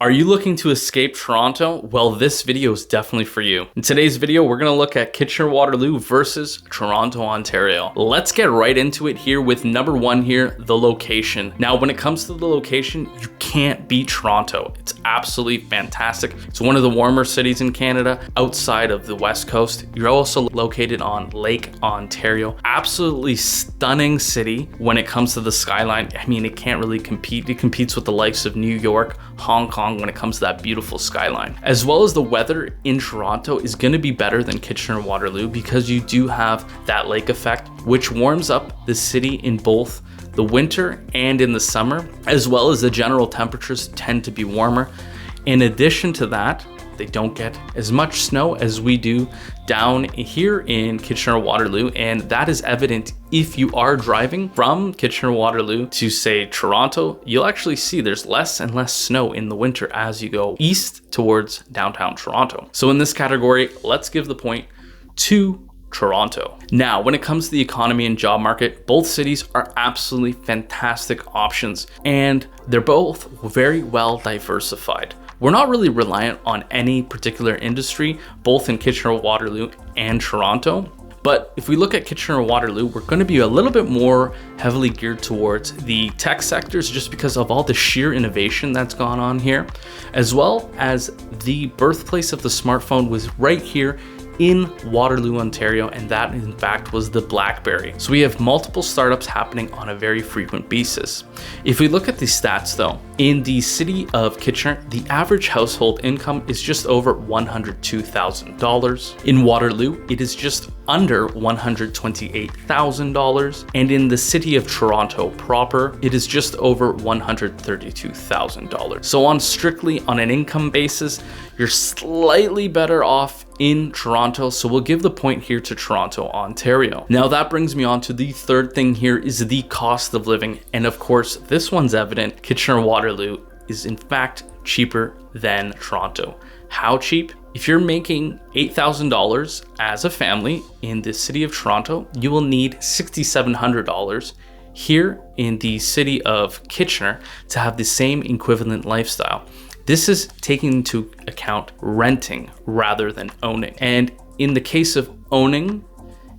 Are you looking to escape Toronto? Well, this video is definitely for you. In today's video, we're going to look at Kitchener-Waterloo versus Toronto, Ontario. Let's get right into it here with number one here, the location. Now, when it comes to the location, you can't beat Toronto. It's absolutely fantastic. It's one of the warmer cities in Canada outside of the West Coast. You're also located on Lake Ontario. Absolutely stunning city when it comes to the skyline. I mean, it can't really compete. It competes with the likes of New York, Hong Kong, when it comes to that beautiful skyline. As well as the weather in Toronto is going to be better than Kitchener-Waterloo because you do have that lake effect, which warms up the city in both the winter and in the summer, as well as the general temperatures tend to be warmer. In addition to that, they don't get as much snow as we do down here in Kitchener-Waterloo, and that is evident if you are driving from Kitchener-Waterloo to, say, Toronto. You'll actually see there's less and less snow in the winter as you go east towards downtown Toronto. So in this category, let's give the point to Toronto. Now, when it comes to the economy and job market, both cities are absolutely fantastic options, and they're both very well diversified. We're not really reliant on any particular industry, both in Kitchener-Waterloo and Toronto. But if we look at Kitchener-Waterloo, we're going to be a little bit more heavily geared towards the tech sectors just because of all the sheer innovation that's gone on here, as well as the birthplace of the smartphone was right here in Waterloo, Ontario, and that in fact was the Blackberry. So we have multiple startups happening on a very frequent basis. If we look at the stats though, in the city of Kitchener, the average household income is just over $102,000. In Waterloo, it is just under $128,000. And in the city of Toronto proper, it is just over $132,000. So strictly on an income basis, you're slightly better off in Toronto. So we'll give the point here to Toronto, Ontario. Now that brings me on to the third thing here is the cost of living. And of course, this one's evident. Kitchener-Waterloo is in fact cheaper than Toronto. How cheap? If you're making $8,000 as a family in the city of Toronto, you will need $6,700 here in the city of Kitchener to have the same equivalent lifestyle. This is taking into account renting rather than owning. And in the case of owning,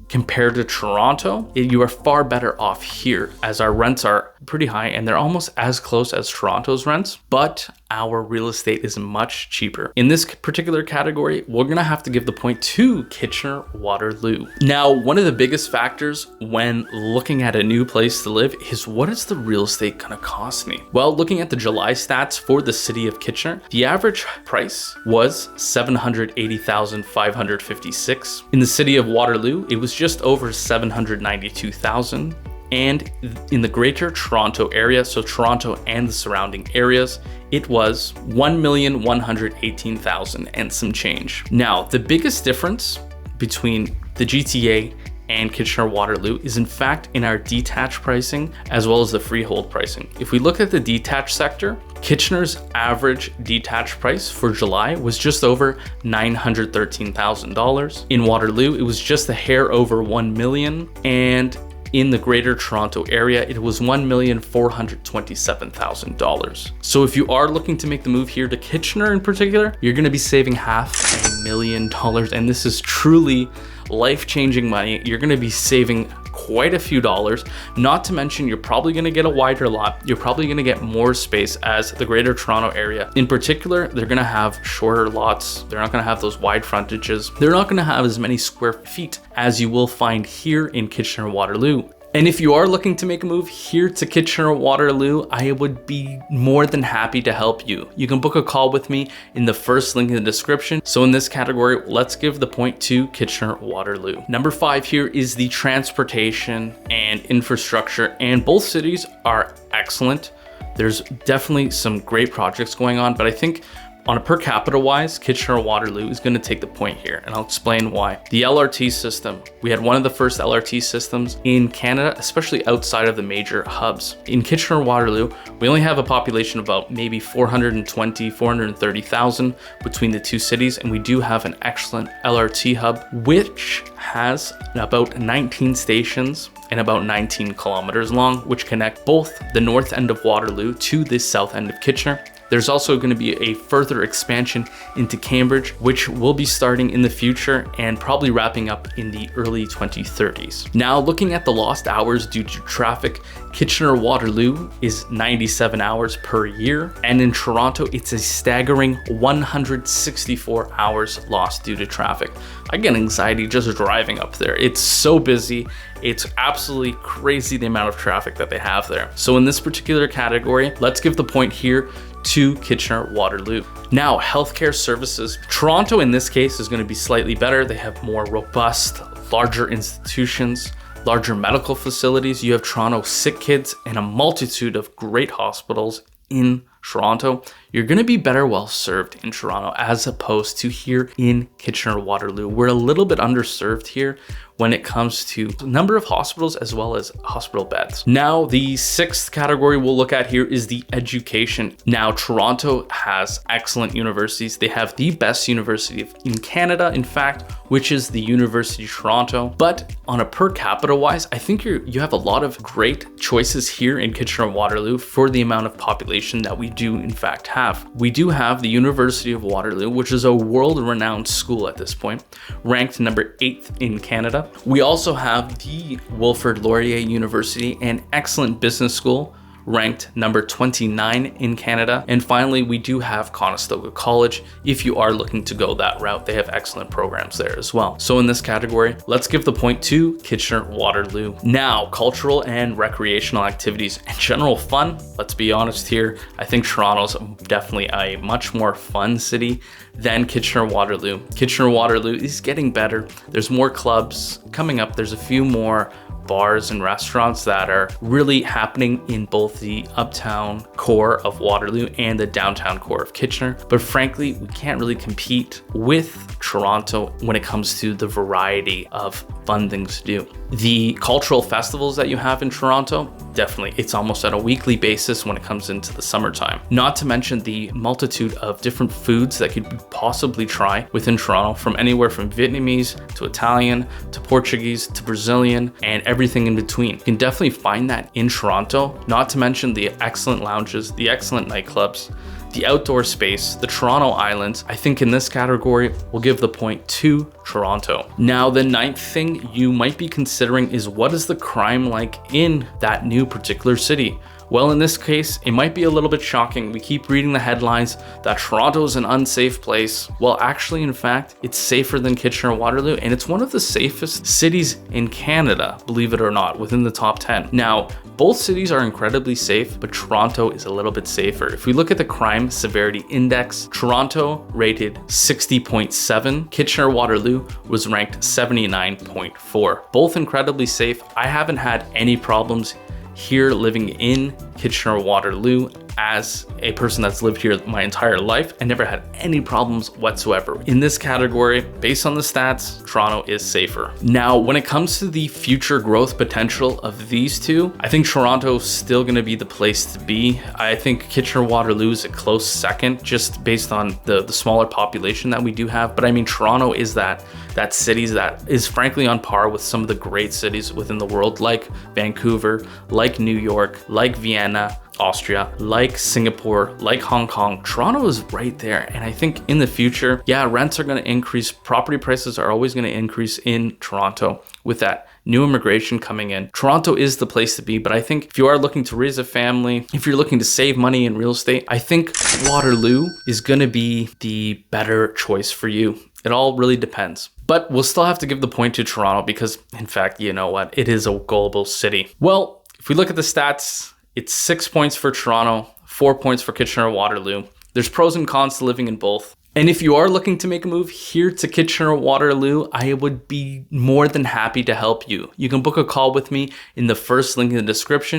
compared to Toronto, you are far better off here as our rents are pretty high and they're almost as close as Toronto's rents, but our real estate is much cheaper. In this particular category, we're gonna have to give the point to Kitchener-Waterloo. Now, one of the biggest factors when looking at a new place to live is what is the real estate gonna cost me? Well, looking at the July stats for the city of Kitchener, the average price was $780,556. In the city of Waterloo, it was just over $792,000. And in the greater Toronto area, so Toronto and the surrounding areas, it was $1,118,000 and some change. Now, the biggest difference between the GTA and Kitchener-Waterloo is in fact in our detached pricing as well as the freehold pricing. If we look at the detached sector, Kitchener's average detached price for July was just over $913,000. In Waterloo, it was just a hair over $1 million, and in the greater Toronto area, it was $1,427,000. So if you are looking to make the move here to Kitchener in particular, you're gonna be saving $500,000. And this is truly life-changing money. You're gonna be saving quite a few dollars, not to mention you're probably going to get a wider lot. You're probably going to get more space as the greater Toronto area. In particular, they're going to have shorter lots. They're not going to have those wide frontages. They're not going to have as many square feet as you will find here in Kitchener-Waterloo. And if you are looking to make a move here to Kitchener-Waterloo, I would be more than happy to help you. You can book a call with me in the first link in the description. So in this category, let's give the point to Kitchener-Waterloo. Number 5 here is the transportation and infrastructure, and both cities are excellent. There's definitely some great projects going on, but I think on a per capita wise, Kitchener-Waterloo is going to take the point here, and I'll explain why. The LRT system. We had one of the first LRT systems in Canada, especially outside of the major hubs. In Kitchener-Waterloo, we only have a population of about maybe 430,000 between the two cities, and we do have an excellent LRT hub, which has about 19 stations and about 19 kilometers long, which connect both the north end of Waterloo to the south end of Kitchener. There's also going to be a further expansion into Cambridge, which will be starting in the future and probably wrapping up in the early 2030s. Now, looking at the lost hours due to traffic, Kitchener-Waterloo is 97 hours per year, and in Toronto, it's a staggering 164 hours lost due to traffic. I get anxiety just driving up there. It's so busy. It's absolutely crazy the amount of traffic that they have there. So in this particular category, let's give the point here to Kitchener-Waterloo. Now, healthcare services. Toronto in this case is going to be slightly better. They have more robust, larger institutions, larger medical facilities. You have Toronto Sick Kids and a multitude of great hospitals in Toronto. You're going to be better well served in Toronto as opposed to here in Kitchener-Waterloo. We're a little bit underserved here when it comes to the number of hospitals as well as hospital beds. Now, the sixth category we'll look at here is the education. Now, Toronto has excellent universities. They have the best university in Canada, in fact, which is the University of Toronto. But on a per capita wise, I think you have a lot of great choices here in Kitchener-Waterloo for the amount of population that we do in fact have. We do have the University of Waterloo, which is a world-renowned school at this point, ranked number 8th in Canada. We also have the Wilfrid Laurier University, an excellent business school, ranked number 29 in Canada. And finally, we do have Conestoga College. If you are looking to go that route, they have excellent programs there as well. So in this category, let's give the point to Kitchener-Waterloo. Now, cultural and recreational activities and general fun. Let's be honest here. I think Toronto's definitely a much more fun city than Kitchener-Waterloo. Kitchener-Waterloo is getting better. There's more clubs coming up. There's a few more bars and restaurants that are really happening in both the uptown core of Waterloo and the downtown core of Kitchener. But frankly, we can't really compete with Toronto when it comes to the variety of fun things to do. The cultural festivals that you have in Toronto, definitely, it's almost at a weekly basis when it comes into the summertime. Not to mention the multitude of different foods that you could possibly try within Toronto, from anywhere from Vietnamese to Italian to Portuguese to Brazilian and everything in between. You can definitely find that in Toronto, not to mention the excellent lounges, the excellent nightclubs, the outdoor space, the Toronto Islands. I think in this category, we'll give the point to Toronto. Now, the ninth thing you might be considering is, what is the crime like in that new particular city? Well, in this case, it might be a little bit shocking. We keep reading the headlines that Toronto is an unsafe place. Well, actually, in fact, it's safer than Kitchener-Waterloo, and it's one of the safest cities in Canada, believe it or not, within the top 10. Now, both cities are incredibly safe, but Toronto is a little bit safer. If we look at the crime severity index, Toronto rated 60.7, Kitchener-Waterloo was ranked 79.4. Both incredibly safe. I haven't had any problems here living in Kitchener-Waterloo. As a person that's lived here my entire life, I never had any problems whatsoever. In this category, based on the stats, Toronto is safer. Now, when it comes to the future growth potential of these two, I think Toronto's still going to be the place to be. I think Kitchener-Waterloo is a close second, just based on the smaller population that we do have. But I mean, Toronto is that city that is frankly on par with some of the great cities within the world, like Vancouver, like New York, like Vienna, Austria, like Singapore, like Hong Kong. Toronto is right there. And I think in the future, yeah, rents are going to increase. Property prices are always going to increase in Toronto with that new immigration coming in. Toronto is the place to be, but I think if you are looking to raise a family, if you're looking to save money in real estate, I think Waterloo is going to be the better choice for you. It all really depends. But we'll still have to give the point to Toronto because, in fact, you know what? It is a global city. Well, if we look at the stats, it's 6 points for Toronto, 4 points for Kitchener-Waterloo. There's pros and cons to living in both. And if you are looking to make a move here to Kitchener-Waterloo, I would be more than happy to help you. You can book a call with me in the first link in the description,